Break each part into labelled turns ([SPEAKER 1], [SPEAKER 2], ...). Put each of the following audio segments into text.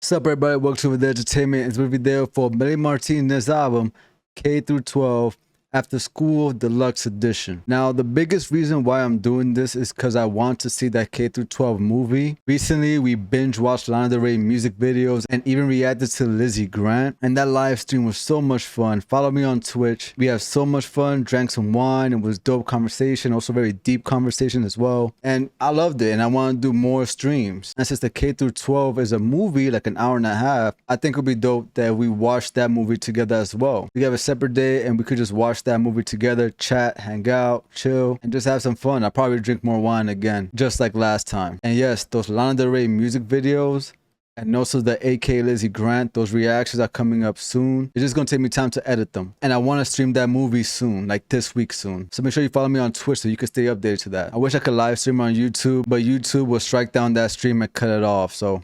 [SPEAKER 1] What's up, everybody? Welcome to the Entertainment. It's going to be there for Melanie Martinez album K-12 Afterschool Deluxe Edition. Now, the biggest reason why I'm doing this is because I want to see that K-12 movie. Recently, we binge watched Lana Del Rey music videos and even reacted to Lizzie Grant. And that live stream was so much fun. Follow me on Twitch. We have so much fun, drank some wine. It was dope conversation, also very deep conversation as well. And I loved it and I want to do more streams. And since the K-12 is a movie, like an hour and a half, I think it would be dope that we watch that movie together as well. We have a separate day and we could just watch that movie together, chat, hang out, chill, and just have some fun. I'll probably drink more wine again, just like last time. And yes, those Lana Del Rey music videos and also the AK Lizzie Grant, those reactions are coming up soon. It's just gonna take me time to edit them. And I wanna stream that movie soon, like this week soon. So make sure you follow me on Twitch so you can stay updated to that. I wish I could live stream on YouTube, but YouTube will strike down that stream and cut it off. So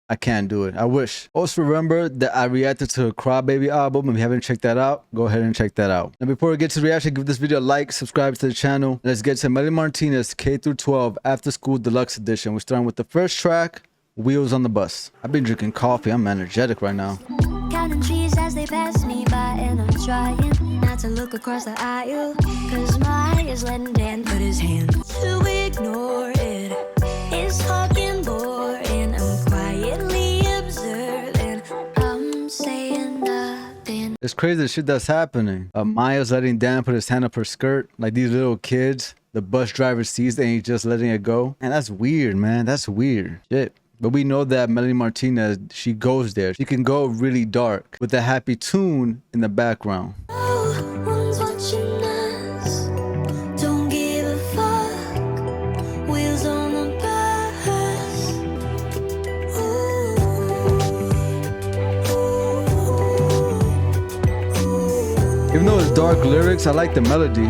[SPEAKER 1] I can't do it. I wish. Also remember that I reacted to a Crybaby album. If you haven't checked that out, go ahead and check that out. Now before we get to the reaction, give this video a like, subscribe to the channel. Let's get to Melanie Martinez K-12 Afterschool Deluxe Edition. We're starting with the first track, Wheels on the Bus. I've been drinking coffee. I'm energetic right now.
[SPEAKER 2] Counting trees as they pass me by, and I'm trying not to look across the aisle, cause my eye is letting Dan put his hand to ignore it. It's fucking boring. I'm quietly observing. I'm saying nothing.
[SPEAKER 1] It's crazy the shit that's happening. Maya's letting Dan put his hand up her skirt, like these little kids. The bus driver sees it and he's just letting it go. And that's weird, man. That's weird. Shit. But we know that Melanie Martinez, she goes there. She can go really dark with a happy tune in the background.
[SPEAKER 2] No one's watching us. Don't give a fuck. Wheels on the bus.
[SPEAKER 1] Even though it's dark lyrics, I like the melody.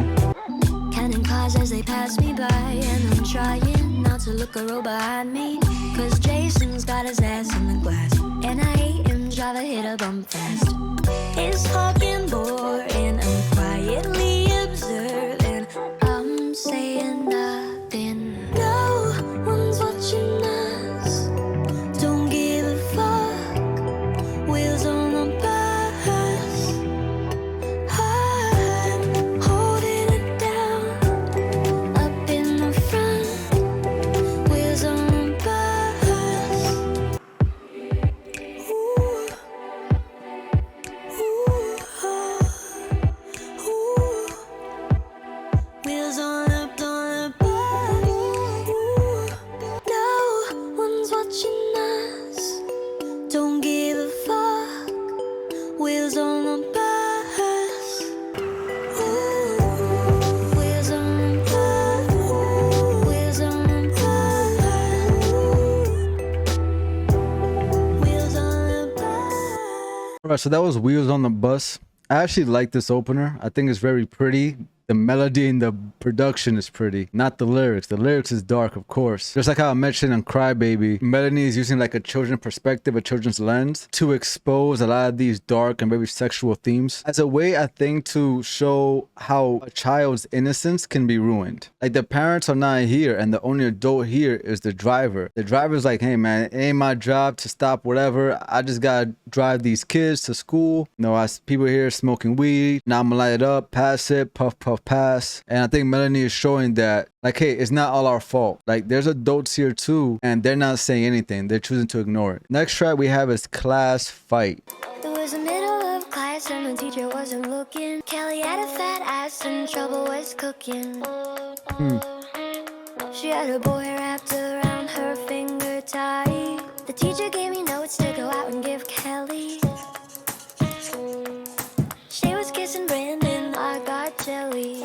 [SPEAKER 2] Counting cars as they pass me by, and I'm trying not to look a row behind me, cause Jason's got his ass in the glass, and I hate him, drive a hit a bump fast. It's fucking boring. I'm quietly observing. I'm saying nothing. No one's watching us. Don't give a fuck. Wheels on the bus. I'm holding it down. Up in the front. Wheels on the bus. Ooh. Wheels on the bus. No one's watching us. Don't give a fuck. Wheels on the bus. Wheels on the bus. Wheels on the bus. Wheels on the bus.
[SPEAKER 1] Alright, so that was Wheels on the Bus. I actually like this opener. I think it's very pretty. The melody and the production is pretty, not the lyrics. The lyrics is dark, of course. Just like how I mentioned on Crybaby, Melanie is using like a children's perspective, a children's lens, to expose a lot of these dark and very sexual themes as a way, I think, to show how a child's innocence can be ruined. Like the parents are not here and the only adult here is the driver. The driver's like, hey man, it ain't my job to stop whatever. I just gotta drive these kids to school. You know, I see people here smoking weed. Now I'm gonna light it up, pass it, puff, puff, pass. And I think Melanie is showing that, like, hey, it's not all our fault. Like, there's adults here too, and they're not saying anything. They're choosing to ignore it. Next track we have is Class Fight.
[SPEAKER 2] There was a middle of class and the teacher wasn't looking. Kelly had a fat ass and trouble was cooking. She had a boy wrapped around her finger tight. The teacher gave me notes to go out and give Kelly. She was kissing Brandon, I got jelly.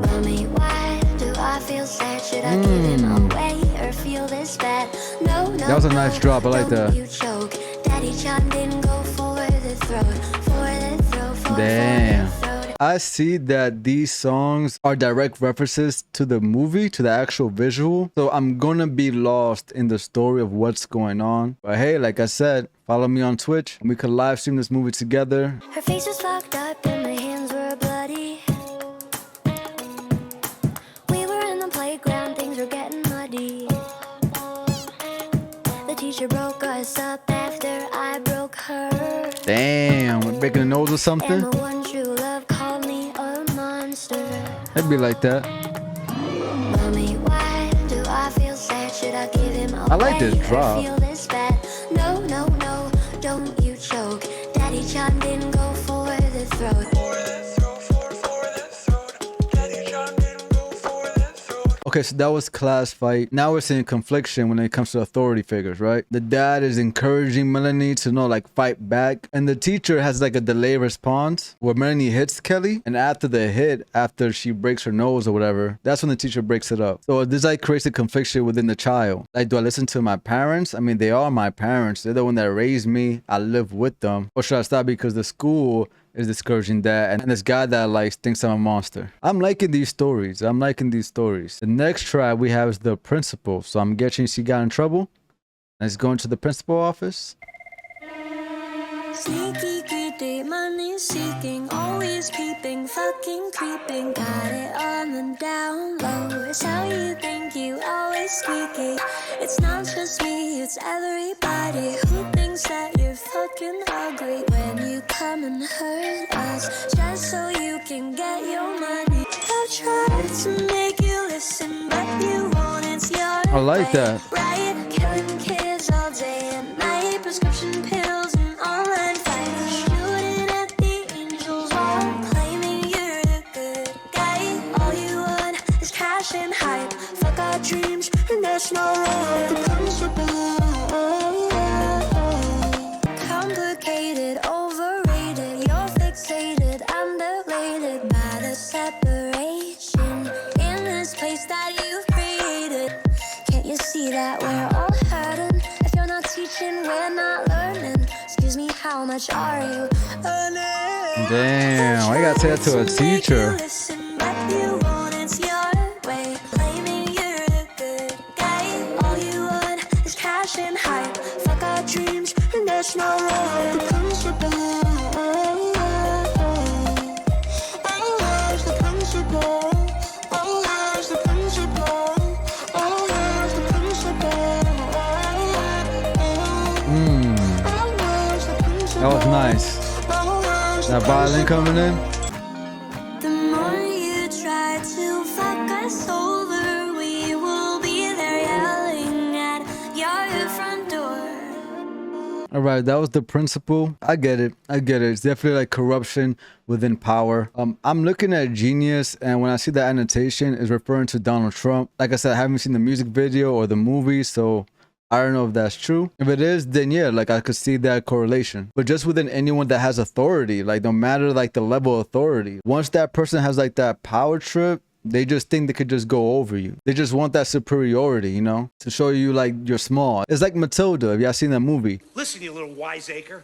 [SPEAKER 2] Mommy, why do I feel sad? Should I give him away or feel this bad? No, no,
[SPEAKER 1] That was a nice drop. I like
[SPEAKER 2] don't
[SPEAKER 1] that.
[SPEAKER 2] you choke. Daddy John didn't go for the throat. For the throat, for
[SPEAKER 1] Damn.
[SPEAKER 2] the throat.
[SPEAKER 1] I see that these songs are direct references to the movie, to the actual visual. So I'm gonna be lost in the story of what's going on. But hey, like I said, follow me on Twitch and we could live stream this movie together.
[SPEAKER 2] Her face was fucked up and my hands were bloody. We were in the playground, things were getting muddy. The teacher broke us up after I
[SPEAKER 1] Damn, breaking the nose or
[SPEAKER 2] And
[SPEAKER 1] something.
[SPEAKER 2] the one true love called me a monster.
[SPEAKER 1] It'd be like that.
[SPEAKER 2] Mommy, why do I feel sad? Should I give him away?
[SPEAKER 1] I like this drop.
[SPEAKER 2] Or feel this bad? No, no, no, don't you choke. Daddy John didn't go for the throat.
[SPEAKER 1] Okay, so that was class fight. Now we're seeing confliction when it comes to authority figures, right? The dad is encouraging Melanie to like fight back, and the teacher has like a delay response where Melanie hits Kelly, and after the hit, after she breaks her nose or whatever, that's when the teacher breaks it up. So this like creates a confliction within the child. Like, do I listen to my parents? I mean, they are my parents. They're the one that raised me. I live with them. Or should I stop because the school is discouraging that, and this guy that likes thinks I'm a monster? I'm liking these stories. I'm liking these stories. The next track we have is the principal. So I'm guessing she got in trouble. Let's go into the principal office.
[SPEAKER 2] Sneaky, greedy, money seeking, always peeping, fucking creeping. Got it on the down low. It's how you think, you always squeaky. It's not just me, it's everybody who thinks that you're fucking ugly. When you come and hurt us, just so you can get your money. I've tried to make you listen, but you won't. It's your
[SPEAKER 1] I like that.
[SPEAKER 2] right, killing kids all day and night, prescription pills and online fights, shooting at the angels while claiming you're the good guy. All you want is cash and hype. Fuck our dreams, and that's not right. The principle, complicated, overrated. You're fixated, underrated by the separation in this place that you've created. Can't you see that we're all hurting? If you're not teaching, we're not learning. Excuse me, how much are you earning?
[SPEAKER 1] Damn, I gotta say that to a teacher.
[SPEAKER 2] Listen, but you won't, it's your way. Claiming you're a good guy. All you want is cash and hype. Fuck our dreams, and that's not right. The principle, always the principle, always the principle, always the principle.
[SPEAKER 1] That was nice. That violin coming in.
[SPEAKER 2] The more you try to fuck us over, we will be there yelling at your front door.
[SPEAKER 1] All right, that was the principal. I get it. I get it. It's definitely like corruption within power. I'm looking at Genius, and when I see that annotation, it's referring to Donald Trump. Like I said, I haven't seen the music video or the movie, so I don't know if that's true. If it is, then yeah, like I could see that correlation. But just within anyone that has authority, like no matter like the level of authority, once that person has like that power trip, they just think they could just go over you. They just want that superiority, you know, to show you like you're small. It's like Matilda, if y'all seen that movie.
[SPEAKER 3] Listen, you little wiseacre.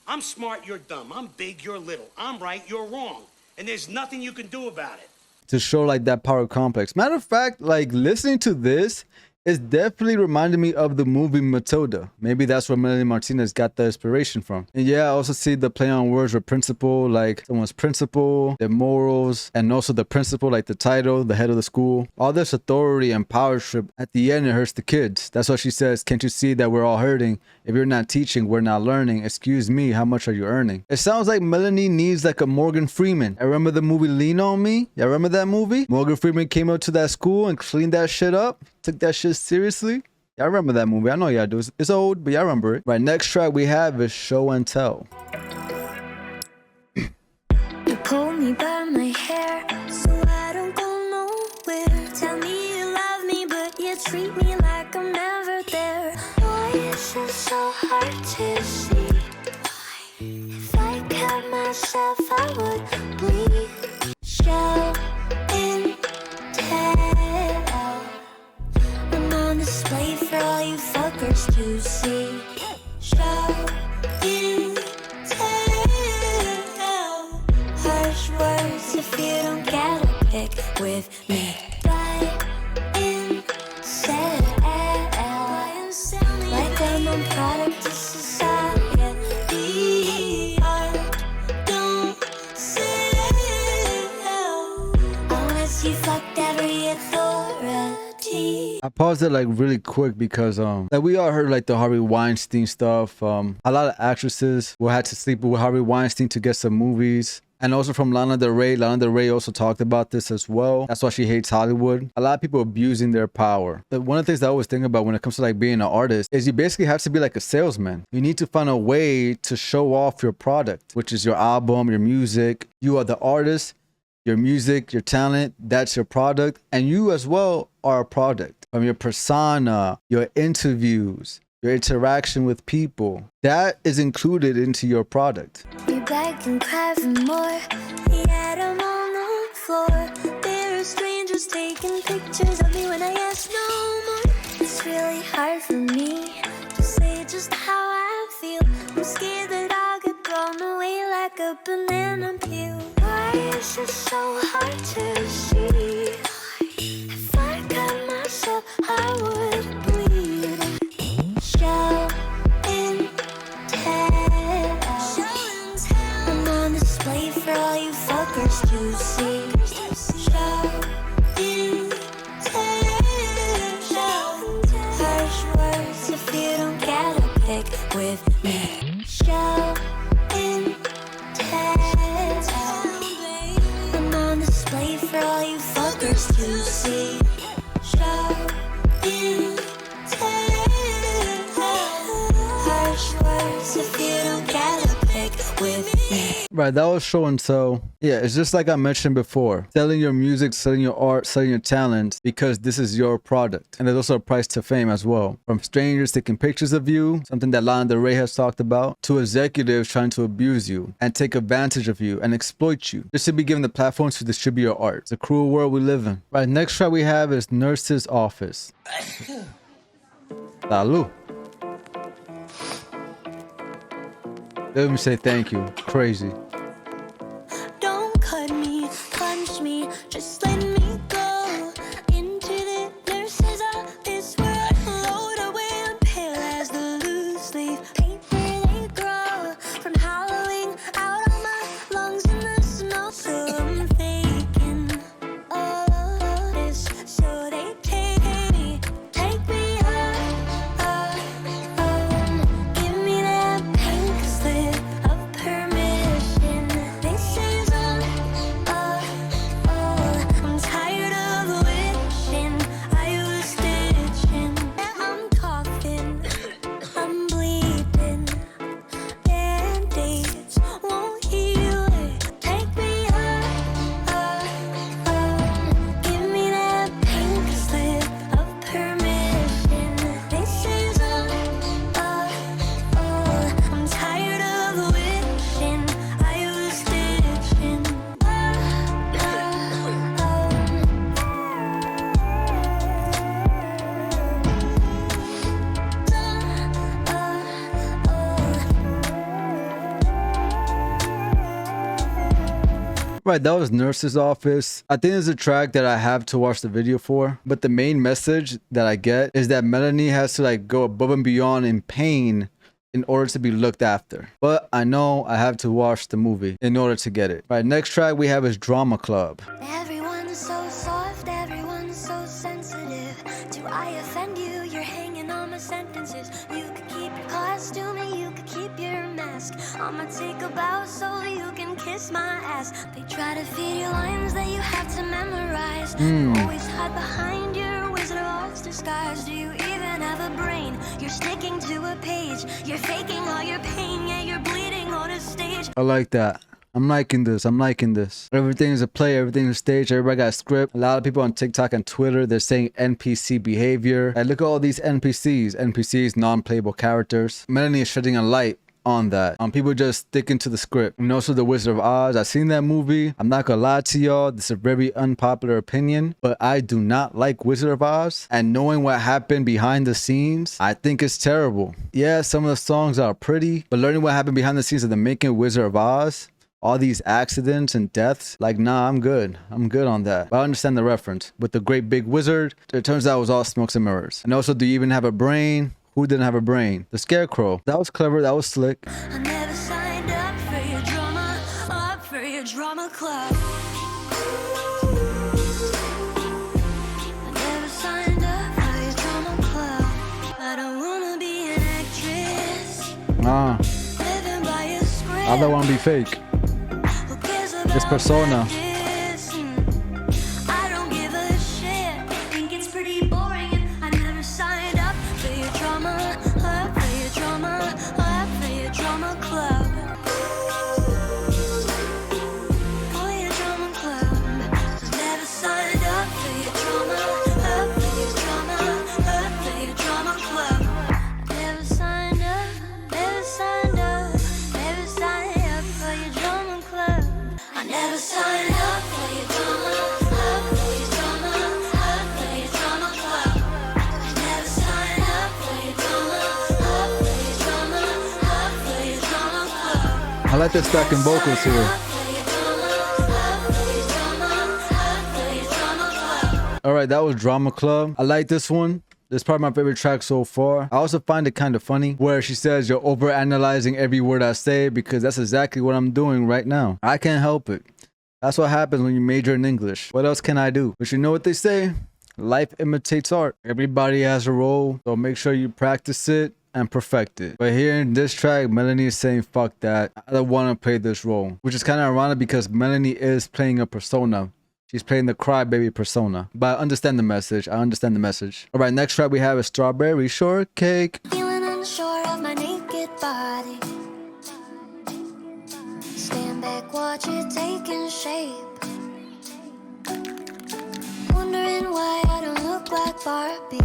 [SPEAKER 3] I'm smart, you're dumb. I'm big, you're little. I'm right, you're wrong. And there's nothing you can do about it.
[SPEAKER 1] To show like that power complex. Matter of fact, like listening to this, it's definitely reminded me of the movie Matilda. Maybe that's where Melanie Martinez got the inspiration from. And yeah, I also see the play on words with principal, like someone's principal, their morals, and also the principal, like the title, the head of the school. All this authority and power trip, at the end, it hurts the kids. That's why she says, can't you see that we're all hurting? If you're not teaching, we're not learning. Excuse me, how much are you earning? It sounds like Melanie needs like a Morgan Freeman. I remember the movie Lean On Me. Y'all remember that movie? Morgan Freeman came up to that school and cleaned that shit up. Took that shit seriously. Y'all remember that movie? I know y'all do. It's old, but y'all remember it. Right, next track we have is Show and Tell.
[SPEAKER 2] You pull me by my hair, so I don't go nowhere. Tell me you love me, but you treat me like I'm never there. Why is it so hard to see? If I kept myself, I would leave. Show and tell. I'm on display for all you fuckers to see. Show and tell. Harsh words if you don't get a pick with me. Buy and sell. Like I'm a product of society. Art don't sell.
[SPEAKER 1] I paused it like really quick because like we all heard like the Harvey Weinstein stuff. A lot of actresses will have to sleep with Harvey Weinstein to get some movies. And also from Lana Del Rey. Lana Del Rey also talked about this as well. That's why she hates Hollywood. A lot of people abusing their power. But one of the things that I always think about when it comes to like being an artist is you basically have to be like a salesman. You need to find a way to show off your product, which is your album, your music. You are the artist, your music, your talent, that's your product. And you as well are a product. From your persona, your interviews, your interaction with people, that is included into your product.
[SPEAKER 2] We begged and cried for more. He had them on the floor. There are strangers taking pictures of me when I ask no more. It's really hard for me to say just how I feel. I'm scared that I'll get blown away like a banana peel. Why is it so hard to see? If I cut myself, I would bleed. Show and tell. I'm on display for all you fuckers to see. Show and tell. Harsh words if you don't get a pic with me. Show and tell. I'm on display for all you fuckers to see. Show and if you don't get a pic with me.
[SPEAKER 1] Right, that was show and tell. Yeah, it's just like I mentioned before. Selling your music, selling your art, selling your talent, because this is your product. And there's also a price to fame as well. From strangers taking pictures of you, something that Lana Del Rey has talked about, to executives trying to abuse you and take advantage of you and exploit you. This should be given the platforms to distribute your art. It's a cruel world we live in. Right, next track we have is Nurse's Office. Salud. Let me say thank you. Crazy.
[SPEAKER 2] Don't cut me, punch me, just let me go into the nurse's office where I float away and pale as the loose leaf paper they grow from howling out of my lungs in the snow. So I'm faking all of this, so they take me give me that pink slip of permission. They say I'm tired of wishing I was stitching. I'm coughing, I'm bleeding. Band-aids won't heal it. Take me give me that pink slip of permission. They say I'm tired of wishing I was stitching.
[SPEAKER 1] Right, that was Nurse's Office. I think there's a track that I have to watch the video for, but the main message that I get is that Melanie has to like go above and beyond in pain in order to be looked after. But I know I have to watch the movie in order to get it. Right, next track we have is Drama Club.
[SPEAKER 2] Everyone's so soft, everyone's so sensitive. Do I offend you? You're hanging on my sentences. You could keep your costume and you could keep your mask. I'ma take a bow so you can kiss my ass. They try to feed you lines that you have to memorize. You always hide behind your Wizard of Oz disguise. Do you even have a brain? You're sticking to a page. You're faking all your pain, yeah, you're bleeding on a stage.
[SPEAKER 1] I like that. I'm liking this. I'm liking this. Everything is a play. Everything is a stage. Everybody got a script. A lot of people on TikTok and Twitter, they're saying NPC behavior. And look at all these NPCs. NPCs, non-playable characters. Melanie is shedding a light on that. People just sticking to the script. And also The Wizard of Oz. I've seen that movie. I'm not gonna lie to y'all. This is a very unpopular opinion, but I do not like Wizard of Oz. And knowing what happened behind the scenes, I think it's terrible. Yeah, some of the songs are pretty, but learning what happened behind the scenes of the making Wizard of Oz, all these accidents and deaths, like, nah, I'm good. I'm good on that. But I understand the reference. With the great big wizard, it turns out it was all smokes and mirrors. And also, do you even have a brain? Who didn't have a brain? The Scarecrow. That was clever. That was slick.
[SPEAKER 2] I never signed up for your drama, up for your drama club. I never signed up for
[SPEAKER 1] Nah,
[SPEAKER 2] Living by a script.
[SPEAKER 1] I don't want to be fake.
[SPEAKER 2] Who cares about
[SPEAKER 1] It's persona.
[SPEAKER 2] this? I don't give a shit. Think it's pretty boring and I never signed up for your drama. For your drama. For your drama club. For your drama club. Never signed up for your drama. For your drama. For your drama club. Never signed up. Never signed up. Never signed up for your drama club. I never signed up for your drama. For your drama. For your drama club. I never signed up for your drama. For your drama. For your drama club.
[SPEAKER 1] I like the stacking vocals here. Alright, that was Drama Club. I like this one. This is probably my favorite track so far. I also find it kind of funny where she says you're overanalyzing every word I say, because that's exactly what I'm doing right now. I can't help it. That's what happens when you major in English. What else can I do? But you know what they say? Life imitates art. Everybody has a role, so make sure you practice it and perfect it. But here in this track, Melanie is saying fuck that. I don't want to play this role. Which is kind of ironic because Melanie is playing a persona. She's playing the crybaby persona. But I understand the message. I understand the message. Alright, next track we have is Strawberry Shortcake.
[SPEAKER 2] Feeling unsure of my naked body. Stand back, watch it taking shape. Wondering why I don't look like Barbie.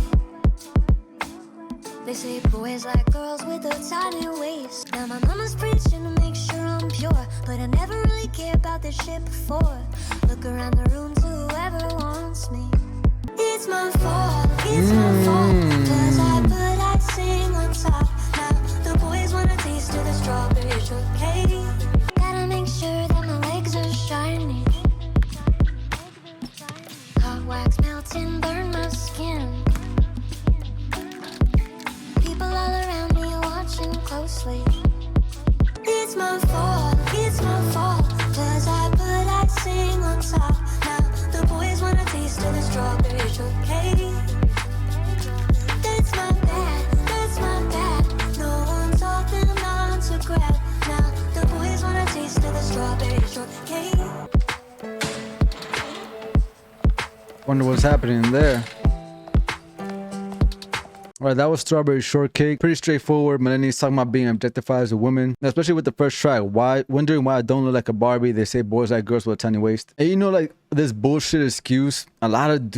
[SPEAKER 2] They say boys like girls with a tiny waist. Now my mama's preaching to make sure I'm pure, but I never really cared about this shit before. Look around the room to whoever wants me. It's my fault, it's my fault. Cause I put icing on top. Now the boys want a taste of the strawberry shortcake. Gotta make sure that my legs are shiny. Hot wax melting, burn my skin. People all around me are watching closely. It's my fault, cause I put icing on top. Now the boys want a taste of the strawberry shortcake. That's my bad, no one's holding on to grab. Now the boys want a taste of the strawberry shortcake.
[SPEAKER 1] Wonder what's happening there. Alright, that was Strawberry Shortcake. Pretty straightforward. Melanie's talking about being objectified as a woman. Especially with the first track. Wondering why I don't look like a Barbie. They say boys like girls with a tiny waist. And you know, like, this bullshit excuse. A lot of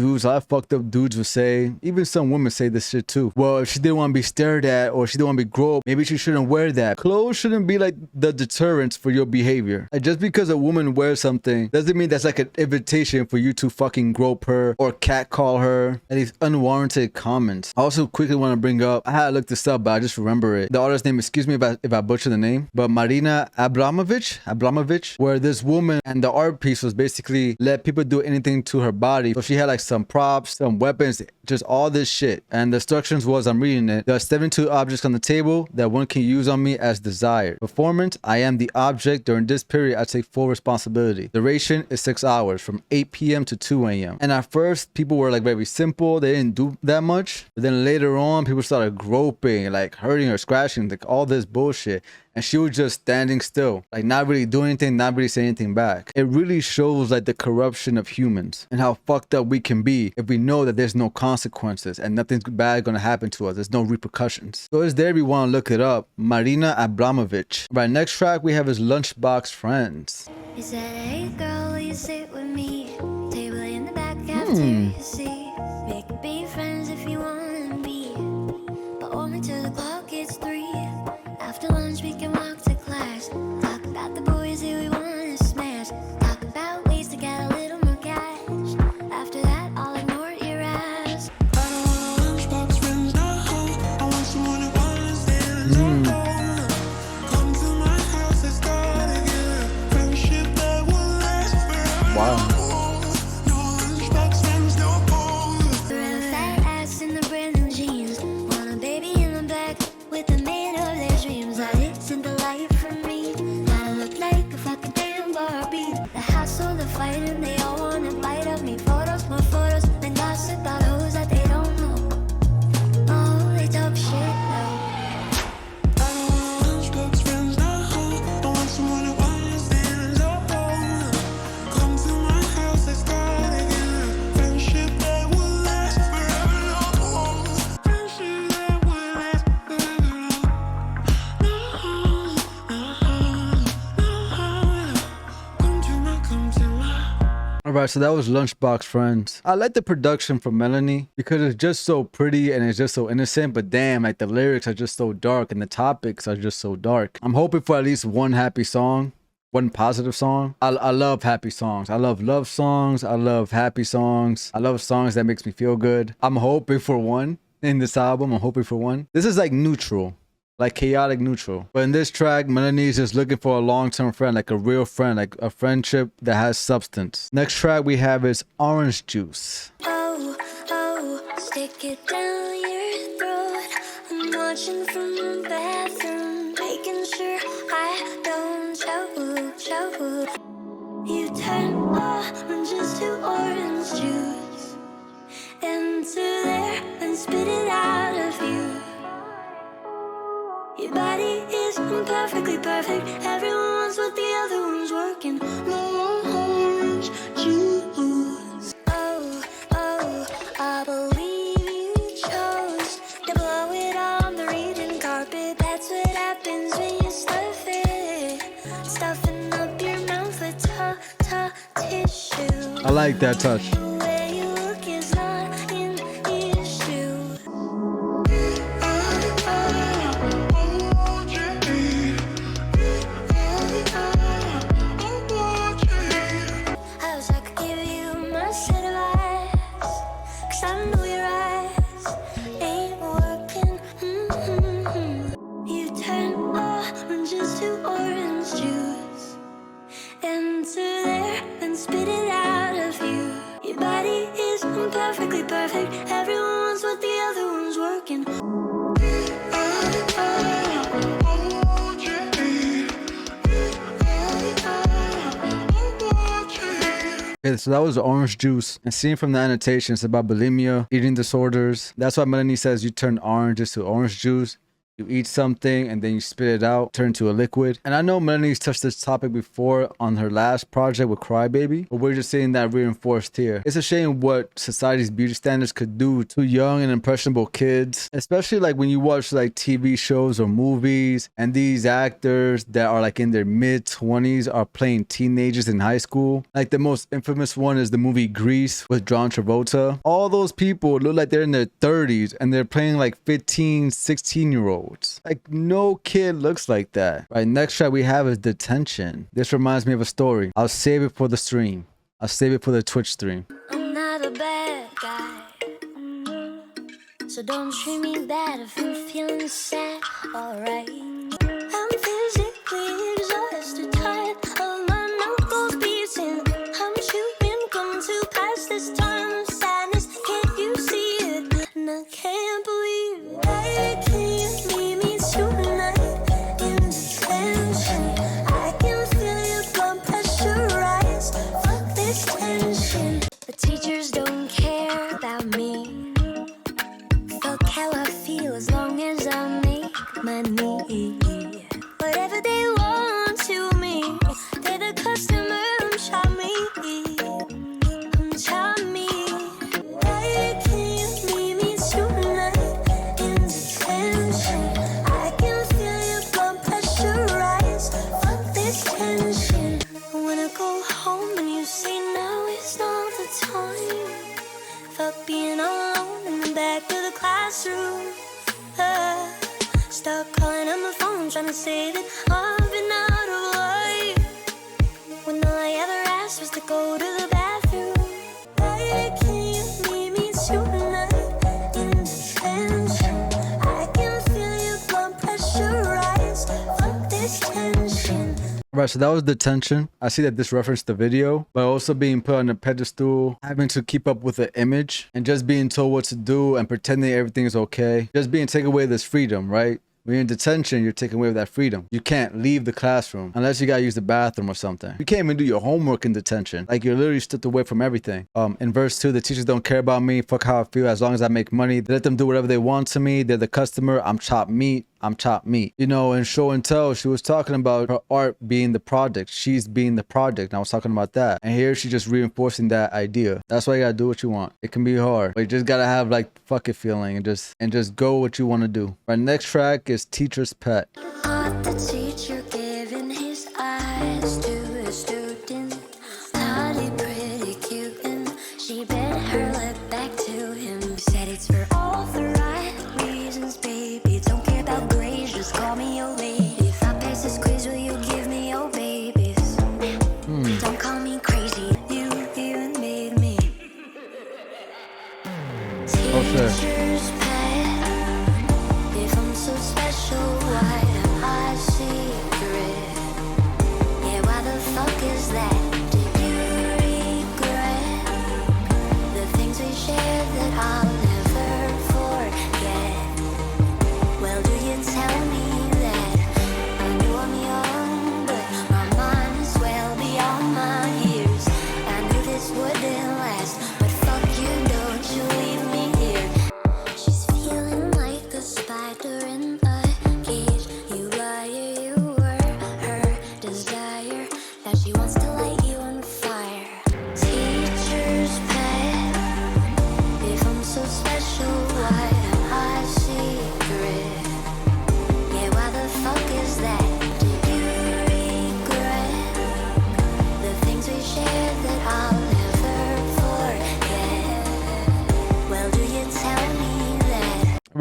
[SPEAKER 1] fucked up dudes would say, even some women say this shit too. Well, if she didn't want to be stared at or she didn't want to be groped, maybe she shouldn't wear that. Clothes shouldn't be like the deterrent for your behavior. Like, just because a woman wears something doesn't mean that's like an invitation for you to fucking grope her or catcall her. And these unwarranted comments. I also quickly want to bring up, I had to look this up, but I just remember it. The artist's name, excuse me if I butcher the name, but Marina Abramovich, where this woman and the art piece was basically let people do anything to her body. So she had like some props, some weapons, just all this shit. And the instructions was, I'm reading it, there are 72 objects on the table that one can use on me as desired. Performance, I am the object. During this period, I take full responsibility. Duration is 6 hours from 8 p.m. to 2 a.m. And at first, people were like very simple. They didn't do that much. But then later on, people started groping, like hurting or scratching, like all this bullshit. And she was just standing still, like not really doing anything, not really saying anything back. It really shows like the corruption of humans and how fucked up we can be if we know that there's no consequences and nothing's bad gonna happen to us. There's no repercussions. So it's there if you want to look it up. Marina Abramovich. Right, next track we have is Lunchbox Friends.
[SPEAKER 2] He said, hey girl, will you sit with me? Table in the back, cafeteria seat. We can be friends if you want to be, but only till the clock hits 3. After lunch we can walk to class. Talk about the boys who we want to smash. Talk about ways to get a little more cash. After that I'll ignore your ass.
[SPEAKER 4] I don't want lunchbox friends, no. I want someone who understands. Come to my house and start again. Friendship that will last forever.
[SPEAKER 1] Wow.
[SPEAKER 4] No lunchbox friends, no gold.
[SPEAKER 2] Real fat ass in the brand new jeans. Want a baby in the back with the man of their dreams. I did synthesize
[SPEAKER 1] All right, so that was Lunchbox, friends. I like the production from Melanie because it's just so pretty and it's just so innocent, but damn, like the lyrics are just so dark and the topics are just so dark. I'm hoping for at least one happy song, one positive song. I love happy songs. I love love songs. I love happy songs. I love songs that makes me feel good. I'm hoping for one in this album. I'm hoping for one. This is like neutral. Like chaotic neutral. But in this track, Melanie is just looking for a long-term friend, like a real friend, like a friendship that has substance. Next track we have is Orange Juice.
[SPEAKER 2] Oh, oh, stick it down your throat. I'm watching from the bathroom, making sure I don't choke. You turn oranges to orange juice, into there and spit it out of you. Your body is perfectly perfect. Everyone's what the other one's working. No orange juice. Oh, oh, I believe you chose to blow it on the reading carpet. That's what happens when you stuff it. Stuffing up your mouth with tissue.
[SPEAKER 1] I like that touch.
[SPEAKER 2] The way you look is not an issue. I wish I could give you my set of eyes, 'cause I know your eyes ain't working. You turn oranges to orange juice, into there and spit it out of you. Your body is perfectly perfect. Everyone's what the other one's working.
[SPEAKER 1] Okay, so that was Orange Juice. And seen from the annotation, it's about bulimia, eating disorders. That's why Melanie says you turn oranges to orange juice. You eat something and then you spit it out, turn to a liquid. And I know Melanie's touched this topic before on her last project with Crybaby, but we're just seeing that reinforced here. It's a shame what society's beauty standards could do to young and impressionable kids, especially like when you watch like TV shows or movies and these actors that are like in their mid-20s are playing teenagers in high school. Like the most infamous one is the movie Grease with John Travolta. All those people look like they're in their 30s and they're playing like 15, 16-year-olds. Like no kid looks like that. Right, next track we have is Detention. This reminds me of a story. I'll save it for the stream. I'll save it for the Twitch stream.
[SPEAKER 2] I'm not a bad guy, so don't treat me bad if I'm feeling sad. Alright, I'm physically exhausted, tired of my knuckles beating. I'm chewing gum to pass this time of sadness. Can't you see it? And I can't believe I can't leave me tonight in detention. I can feel your blood pressure rise. Fuck this tension. The teachers don't care about me. Fuck how I feel as long as I make money. Whatever they want to me, they're the customer. Chop me. Why can't leave me tonight in detention? I can feel your blood pressure rise. Fuck this tension. I wanna go home and you say now is not the time. Fuck being alone in the back of the classroom. Stop calling on my phone, trying to say that I've been out of life, when all I ever asked was to go to the bathroom. I can't leave me tonight in detention. I can feel your blood pressure rise. Fuck this tension.
[SPEAKER 1] Right, so that was Detention. I see that this referenced the video, but also being put on a pedestal, having to keep up with the image, and just being told what to do and pretending everything is okay. Just being taken away this freedom, right? When you're in detention, you're taken away with that freedom. You can't leave the classroom unless you gotta use the bathroom or something. You can't even do your homework in detention. Like you're literally stripped away from everything. In verse 2, the teachers don't care about me. Fuck how I feel. As long as I make money, they let them do whatever they want to me. They're the customer. I'm chopped meat. I'm chopped meat. You know, in Show and Tell, she was talking about her art being the project. She's being the project. And I was talking about that. And here she's just reinforcing that idea. That's why you gotta do what you want. It can be hard, but you just gotta have like fuck it feeling and just go what you want to do. Our next track is Teacher's Pet.
[SPEAKER 2] Not the teacher giving his eyes to a student. Naughty pretty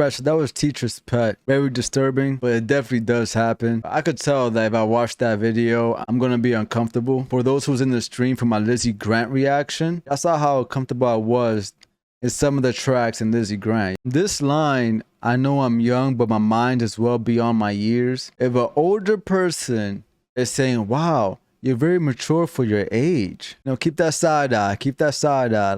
[SPEAKER 1] Right, so that was teacher's pet. Very disturbing, but it definitely does happen. I could tell that if I watched that video, I'm gonna be uncomfortable. For those who's in the stream for my Lizzie Grant reaction, I saw how comfortable I was in some of the tracks in Lizzie Grant. This line, I know I'm young, but my mind is well beyond my years. If an older person is saying, wow, you're very mature for your age. You know, keep that side eye. Keep that side eye.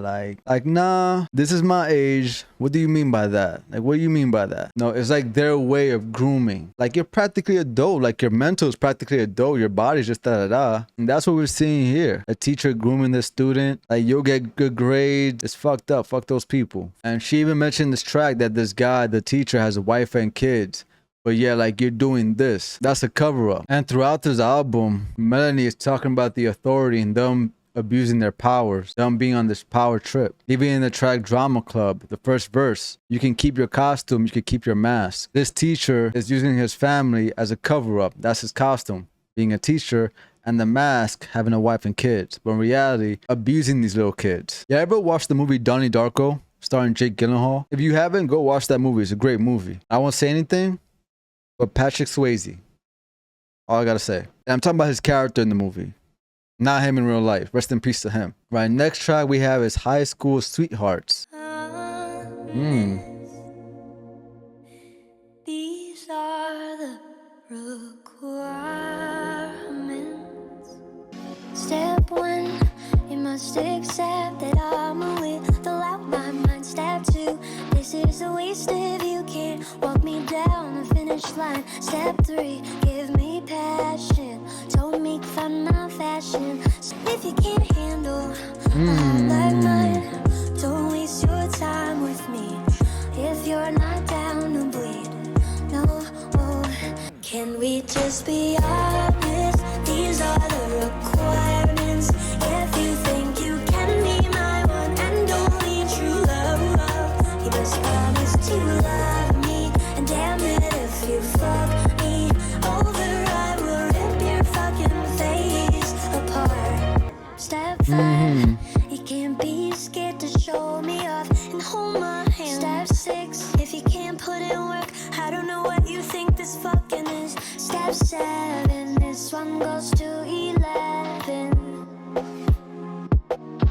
[SPEAKER 1] Like, nah, this is my age. What do you mean by that? Like, what do you mean by that? No, it's like their way of grooming. Like, you're practically adult. Like, your mental is practically adult. Your body's just da-da-da. And that's what we're seeing here. A teacher grooming the student. Like, you'll get good grades. It's fucked up. Fuck those people. And she even mentioned in this track that this guy, the teacher, has a wife and kids. But yeah, like, you're doing this. That's a cover-up. And throughout this album, Melanie is talking about the authority and them abusing their powers, them being on this power trip. Even in the track Drama Club, the first verse, you can keep your costume, you can keep your mask. This teacher is using his family as a cover-up. That's his costume, being a teacher, and the mask, having a wife and kids. But in reality, abusing these little kids. You ever watched the movie Donnie Darko, starring Jake Gyllenhaal? If you haven't, go watch that movie. It's a great movie. I won't say anything, but Patrick Swayze. All I gotta say. And I'm talking about his character in the movie, not him in real life. Rest in peace to him. Right, next track we have is High School Sweethearts.
[SPEAKER 2] These are the requirements. Step one, you must accept that I'm a little out my mind. Step two, this is a waste if you can't walk me down the finish line. Step three, give me passion. Don't make fun of my fashion. So if you can't handle a heart like mine, don't waste your time with me. If you're not down to bleed, no, oh. Can we just be honest? These are the requirements. If you think you can be my one and only true love, you must promise to love me. And damn it, if you fuck me over, I will rip your fucking face apart. Step five, you can't be scared to show me off and hold my hand. Step six, if you can't put in work, I don't know what you think this fucking is. Step seven, this one goes to 11.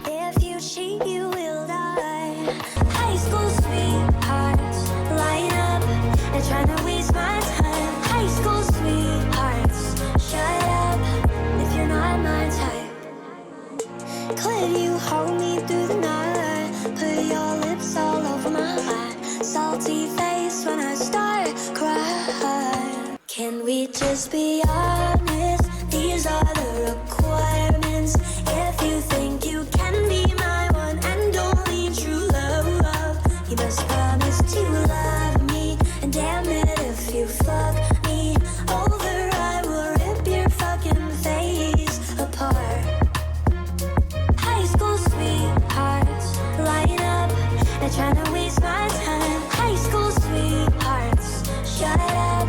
[SPEAKER 2] If you cheat, you will die. High school sweethearts, line up and trying to waste my time. High school sweethearts, shut up if you're not my type. Could you hold me through the night? Put your lips all over my eye. Salty face when I start crying. Can we just be honest? These are the requirements. If you think you can be my one and only true love, you must promise to love me. And damn it, if you fuck me over, I will rip your fucking face apart. High school sweethearts, line up and trying to waste my time. High school sweethearts, shut up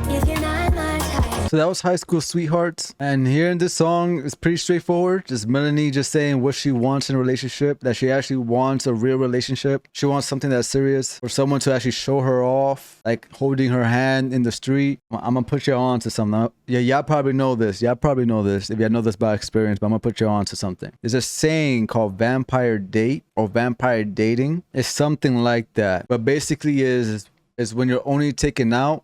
[SPEAKER 2] if you're not my type.
[SPEAKER 1] So that was High School Sweethearts. And here in this song, it's pretty straightforward. Just Melanie just saying what she wants in a relationship, that she actually wants a real relationship. She wants something that's serious, for someone to actually show her off, like holding her hand in the street. I'm gonna put you on to something. Yeah, y'all probably know this. Y'all probably know this if y'all know this by experience, but I'm gonna put you on to something. There's a saying called vampire date or vampire dating. It's something like that. But basically is when you're only taken out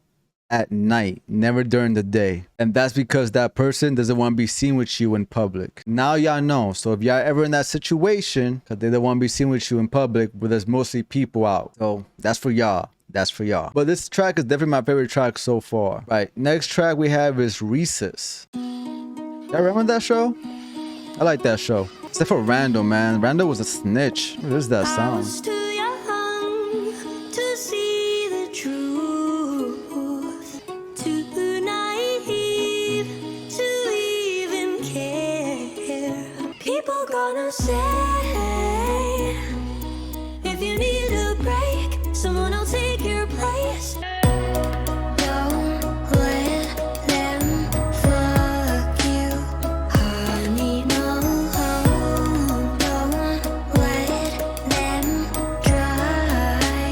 [SPEAKER 1] at night, never during the day. And that's because that person doesn't want to be seen with you in public. Now y'all know. So if y'all ever in that situation, because they don't want to be seen with you in public, but there's mostly people out. So that's for y'all. That's for y'all. But this track is definitely my favorite track so far. Right, next track we have is Recess. Y'all remember that show? I like that show. Except for Randall, man. Randall was a snitch. What is that
[SPEAKER 2] I
[SPEAKER 1] sound?
[SPEAKER 2] was too young to see the truth, too naive to even care. People gonna say, if you need a break, someone will take your place. Don't let them fuck you, honey, no. Don't let them try.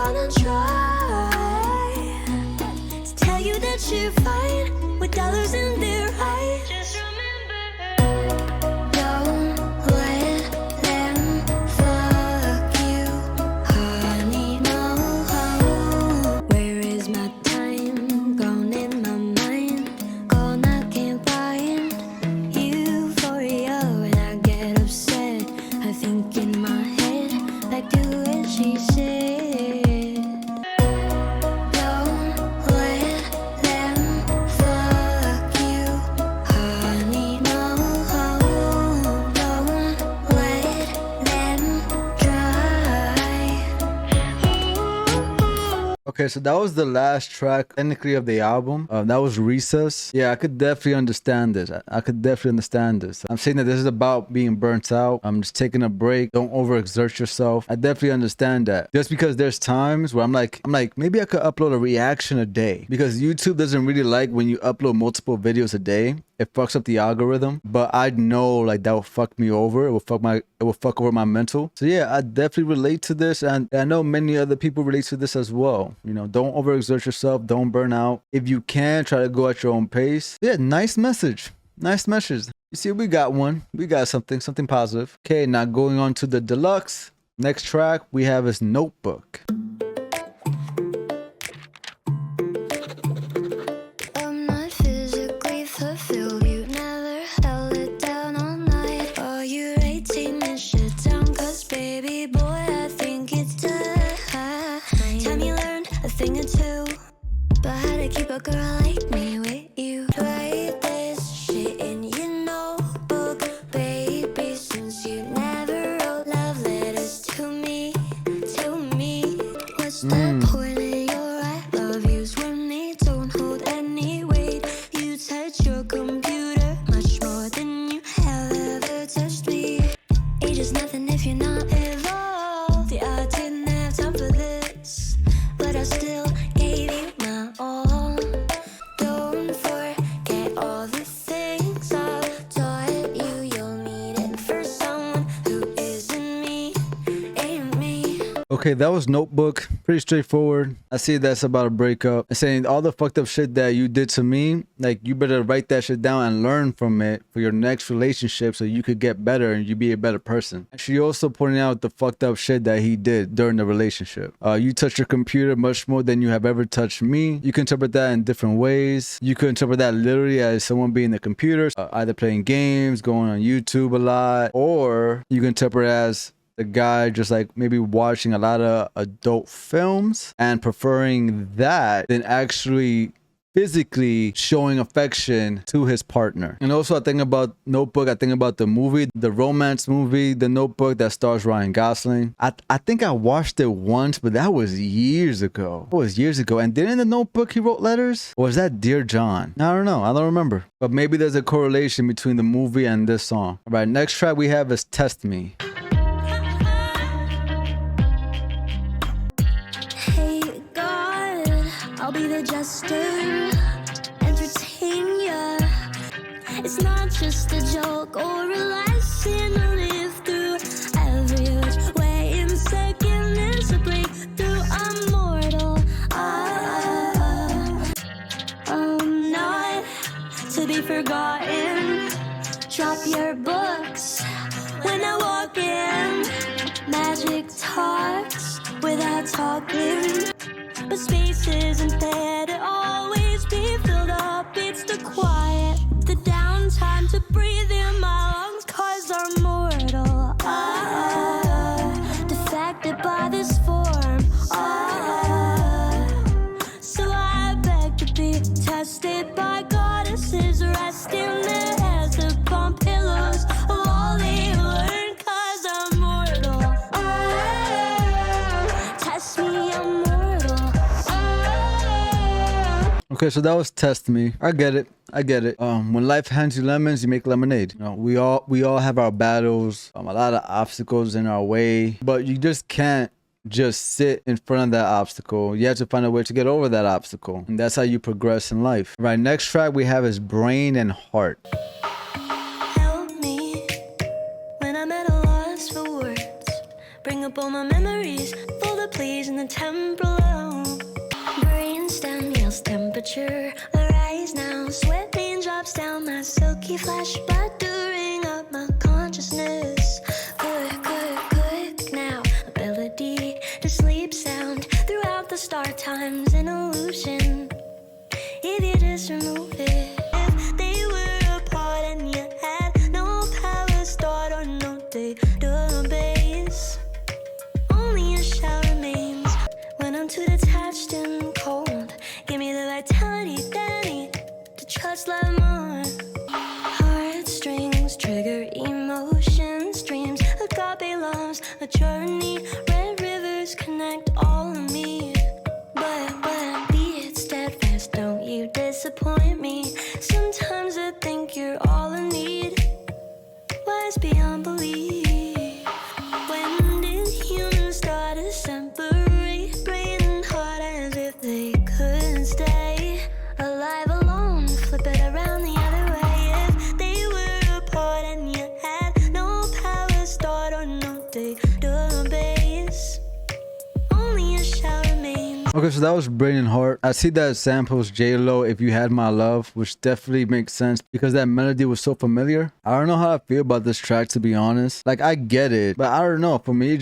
[SPEAKER 2] gonna try to tell you that you're fine with dollars in their eyes. Just remember, don't let them fuck you, honey. No, where is my time? Gone in my mind, gone I can't find euphoria when I get upset. I think in my head, like do as she said. Don't let them fuck you, honey. No, don't let them try.
[SPEAKER 1] Okay, so that was the last track technically of the album. That was Recess. Yeah, I could definitely understand this. I could definitely understand this. I'm saying that this is about being burnt out. I'm just taking a break. Don't overexert yourself. I definitely understand that. Just because there's times where I'm like, maybe I could upload a reaction a day, because YouTube doesn't really like when you upload multiple videos a day. It fucks up the algorithm, but I know like that will fuck me over. It will fuck over my mental. So yeah, I definitely relate to this, and I know many other people relate to this as well. You know, don't overexert yourself, don't burn out. If you can, try to go at your own pace. Yeah, nice message. Nice message. You see, we got one. We got something positive. Okay, now going on to the Deluxe. Next track we have is Notebook.
[SPEAKER 2] I'm not physically fulfilled. You never held it down all night. Are you rating this shit down? Cause baby boy, I think it's time. Time you learned a thing or two, but how to keep a girl like me with you. Write this shit in your notebook, baby, since you never wrote love letters to me, to me. What's the point of your I love yous when they don't hold any weight? You touch your computer much more than you have ever touched me. Age is nothing if you're not evolved. Yeah, I didn't have time for this, but I still gave you my all. Don't forget all the things I've taught you. You'll need it for someone who isn't me, ain't me.
[SPEAKER 1] Okay, that was Notebook. Pretty straightforward. I see that's about a breakup. And saying all the fucked up shit that you did to me, like you better write that shit down and learn from it for your next relationship so you could get better and you be a better person. She also pointed out the fucked up shit that he did during the relationship. You touched your computer much more than you have ever touched me. You can interpret that in different ways. You could interpret that literally as someone being the computer, either playing games, going on YouTube a lot, or you can interpret it as the guy just like maybe watching a lot of adult films and preferring that than actually physically showing affection to his partner. And also I think about Notebook, I think about the movie, the romance movie, The Notebook, that stars Ryan Gosling. I think I watched it once, but that was years ago. It was years ago. And didn't The Notebook he wrote letters? Or was that Dear John? I don't know. I don't remember. But maybe there's a correlation between the movie and this song. All right, next track we have is Test Me.
[SPEAKER 2] Hey God, I'll be the jester, entertain ya. It's not just a joke or a lesson to live through. Every which way in second is a breakthrough. I'm mortal. I'm not to be forgotten. Drop your books when I walk in. Magic talks without talking, but space isn't there to always be filled up. It's the quiet, the downtime to breathe in my lungs, cause I'm mortal. Defected by this form. So I beg to be tested by goddesses, resting their heads upon pillows of all they learn, cause I'm mortal. Test me, I'm mortal.
[SPEAKER 1] Okay, so that was Test Me. I get it. When life hands you lemons, you make lemonade. You know, we all have our battles, a lot of obstacles in our way, but you just can't just sit in front of that obstacle. You have to find a way to get over that obstacle, and that's how you progress in life. Right, next track we have is Brain and Heart.
[SPEAKER 2] Help me when I'm at a loss for words. Bring up all my memories, full of pleas and the temporal low. Brainstem yells temperature. Arise now, sweat rain drops down my silky flesh, buttering up my consciousness. Quick now, ability to sleep sound throughout the star times in illusion. If you just remove it, if they were apart and you had no power start or no database, only a shell remains. When I'm too detached and cold, give me the vitality that I need to trust love more. Heartstrings trigger emotions, dreams, agape loves, a journey. Red rivers connect all of me. But be it steadfast, don't you disappoint me. Sometimes I think you're all I need. Wise beyond belief. When did humans start to separate brain and heart as if they couldn't stay alive alone? Flip it around the other way. If they were apart and you had no power start or no database, only a shell remains.
[SPEAKER 1] Okay, so that was Brain and Heart. I see that it samples J-Lo, If You Had My Love, which definitely makes sense because that melody was so familiar. I don't know how I feel about this track, to be honest. Like, I get it, but I don't know. For me, it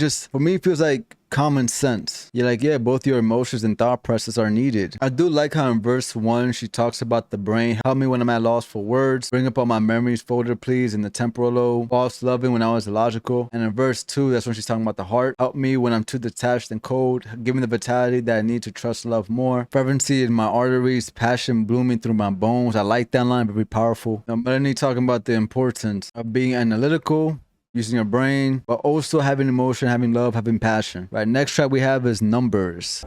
[SPEAKER 1] feels like common sense. You're like, yeah, both your emotions and thought processes are needed. I do like how in verse 1 she talks about the brain. Help me when I'm at loss for words. Bring up all my memories folder, please. In the temporal lobe. False loving when I was illogical. And in verse 2, that's when she's talking about the heart. Help me when I'm too detached and cold. Give me the vitality that I need to trust love more. Fervency in my arteries. Passion blooming through my bones. I like that line, very powerful. Now, Melanie talking about the importance of being analytical, using your brain, but also having emotion, having love, having passion. Right, next track we have is Numbers.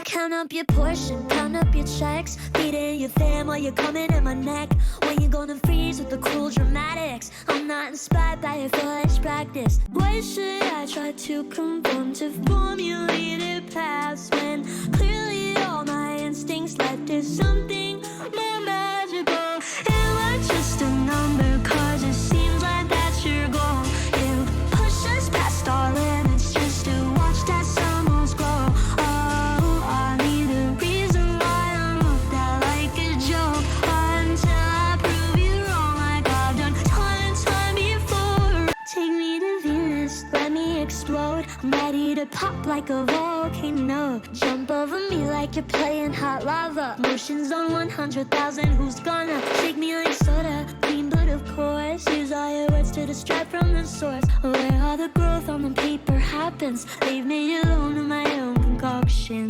[SPEAKER 2] Count up your portion, count up your checks. Feeding your fam while you're coming in my neck. When you gonna freeze with the cruel dramatics? I'm not inspired by your foolish practice. Why should I try to conform to formulated paths when clearly all my instincts led to something more magical? Am I just a number? Cause it seems like that's your goal. You push us past our limits just to watch that summers grow. Oh, I need a reason why I'm looked at like a joke, until I prove you wrong like I've done time and time before. Take me to Venus, let me explode. I'm ready to pop like a volcano. Jump over me like you're playing hot lava. Motions on 100,000, who's gonna shake me like soda? Clean blood, of course. Use all your words to distract from the source. Where all the growth on the paper happens, leave me alone in my own concoction.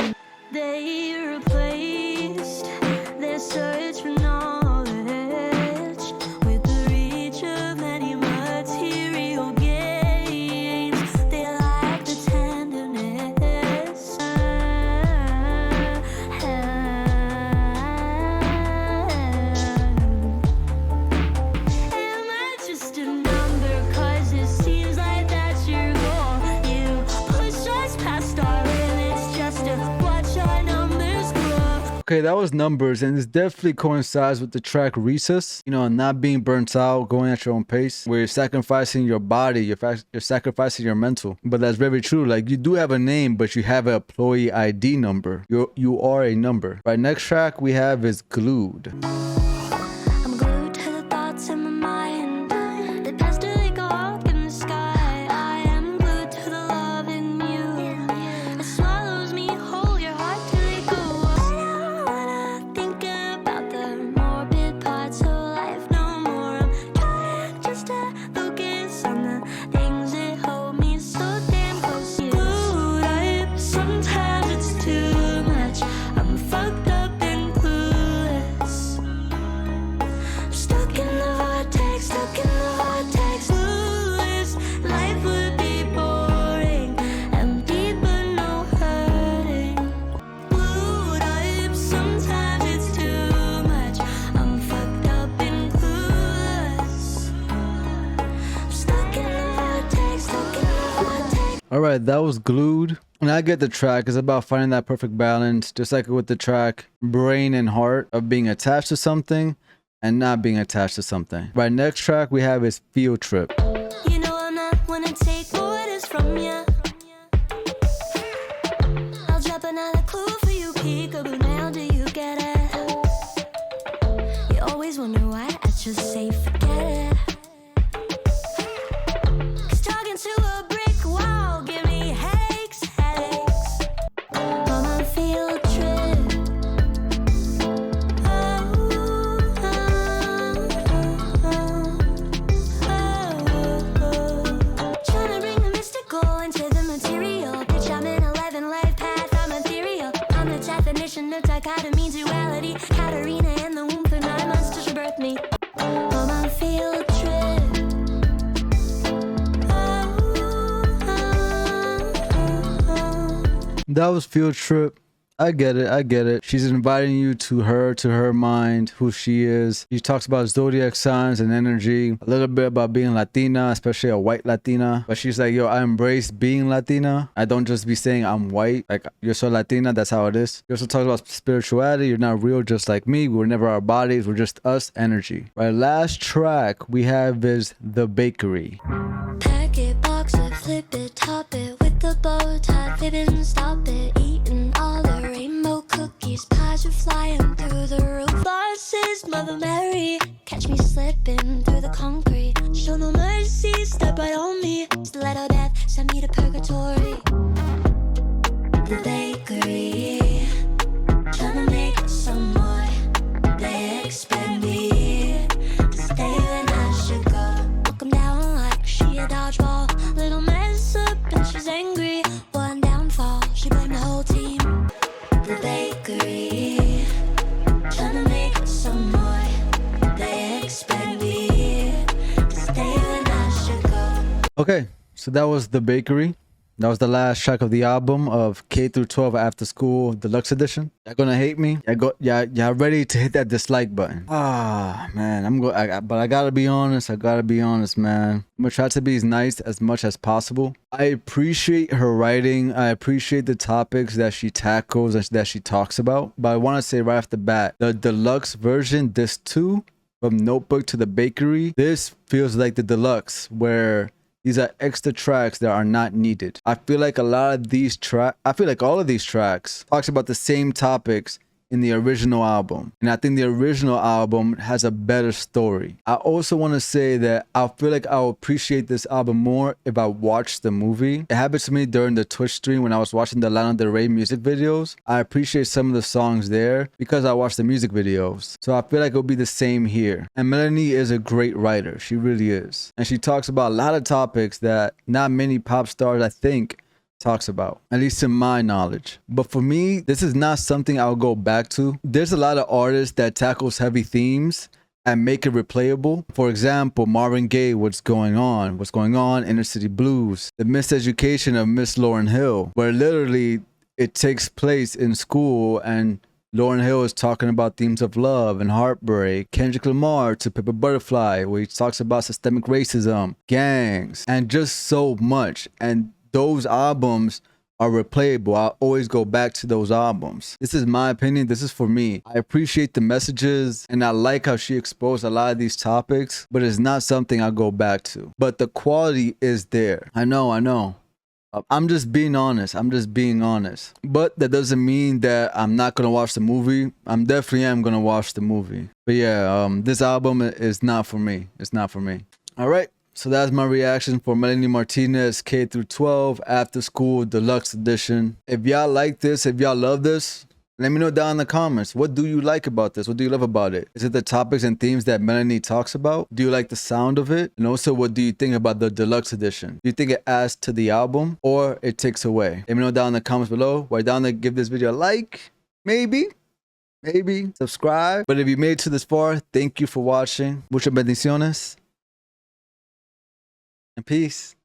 [SPEAKER 2] They replaced their search for knowledge with the reach of many material gains. They lack the tenderness. Am I just a number? Cause it seems like that's your goal. You push us past our limits just to watch our numbers grow.
[SPEAKER 1] Okay, that was Numbers, and this definitely coincides with the track Recess. You know, not being burnt out, going at your own pace, where you're sacrificing your body, you're sacrificing your mental. But that's very true. Like, you do have a name, but you have an employee ID number. You are a number. Right, next track we have is Glued.
[SPEAKER 2] I'm glued to the thoughts in my mind. They pass like a hawk in the sky. I am glued to the love in you. It swallows me whole, your heart till it goes. I don't wanna think about the morbid parts of life no more. I'm trying just to focus on the things that hold me so damn close. Glued up, sometimes it's too much. I'm fucked up and clueless. Stuck in the vortex, clueless. Life would be boring, empty but no hurting. Glued up, sometimes it's too much. I'm fucked up and clueless. Stuck in the vortex.
[SPEAKER 1] All right, that was Glued. And I get the track. It's about finding that perfect balance, just like with the track Brain and Heart, of being attached to something and not being attached to something. Right, next track we have is Field Trip.
[SPEAKER 2] You know I'm not wanna take orders from ya. I'll wonder why I just say forget it. 'Cause talking to a brick wall give me headaches, headaches. On a field trip. Trying to bring the mystical into the material. Bitch, I'm in 11 life path, I'm ethereal. I'm the definition of dichotomy, duality. Katarina in the womb for 9 months till she birthed me. On my field trip.
[SPEAKER 1] That was field trip. I get it. I get it. She's inviting you to her mind, who she is. She talks about zodiac signs and energy, a little bit about being Latina, especially a white Latina. But she's like, yo, I embrace being Latina. I don't just be saying I'm white. Like, you're so Latina, that's how it is. She also talks about spirituality. You're not real just like me. We're never our bodies. We're just us energy. Right, last track we have is The Bakery.
[SPEAKER 2] Pack it, box it, flip it, top it with the bow tie, flip it and stop it. Eating all the rainbow cookies, pies are flying through the roof. Bosses, Mother Mary, catch me slipping through the concrete. Show no mercy, step right on me. Stiletto death, send me to purgatory. The bakery, trying to make some more. They expect me to stay when I should go. Walk 'em down like she a dodgeball. Little mess up and she's angry. One downfall, she blamed the whole team. The bakery, trying to make some more. They expect me to stay when I should go.
[SPEAKER 1] Okay, so that was The Bakery. That was the last track of the album of K-12 After School Deluxe Edition. Y'all gonna hate me? Y'all ready to hit that dislike button? Ah, man, but I gotta be honest. I gotta be honest, man. I'm gonna try to be as nice as much as possible. I appreciate her writing. I appreciate the topics that she tackles and that she talks about. But I want to say right off the bat, the deluxe version, this too, from Notebook to The Bakery, this feels like the deluxe, where these are extra tracks that are not needed. I feel like all of these tracks talks about the same topics in the original album. And I think the original album has a better story. I also want to say that I feel like I'll appreciate this album more if I watch the movie. It happened to me during the Twitch stream when I was watching the Lana Del Rey music videos. I appreciate some of the songs there because I watched the music videos. So I feel like it'll be the same here. And Melanie is a great writer. She really is. And she talks about a lot of topics that not many pop stars, I think, talks about, at least in my knowledge. But for me, this is not something I'll go back to. There's a lot of artists that tackles heavy themes and make it replayable. For example, Marvin Gaye, What's Going On, Inner City Blues, The Miseducation of Miss Lauryn Hill, where literally it takes place in school and Lauryn Hill is talking about themes of love and heartbreak. Kendrick Lamar to Pepper Butterfly, where he talks about systemic racism, gangs, and just so much. And those albums are replayable. I always go back to those albums. This is my opinion. This is for me. I appreciate the messages and I like how she exposed a lot of these topics, but it's not something I go back to. But the quality is there. I know. I'm just being honest. But that doesn't mean that I'm not going to watch the movie. I'm definitely am going to watch the movie. But yeah, this album is not for me. It's not for me. All right. So that's my reaction for Melanie Martinez K-12 After School Deluxe Edition. If y'all like this, if y'all love this, let me know down in the comments. What do you like about this? What do you love about it? Is it the topics and themes that Melanie talks about? Do you like the sound of it? And also, what do you think about the deluxe edition? Do you think it adds to the album or it takes away? Let me know down in the comments below. Right down there, give this video a like. Maybe subscribe. But if you made it to this far, thank you for watching. Muchas bendiciones. And peace.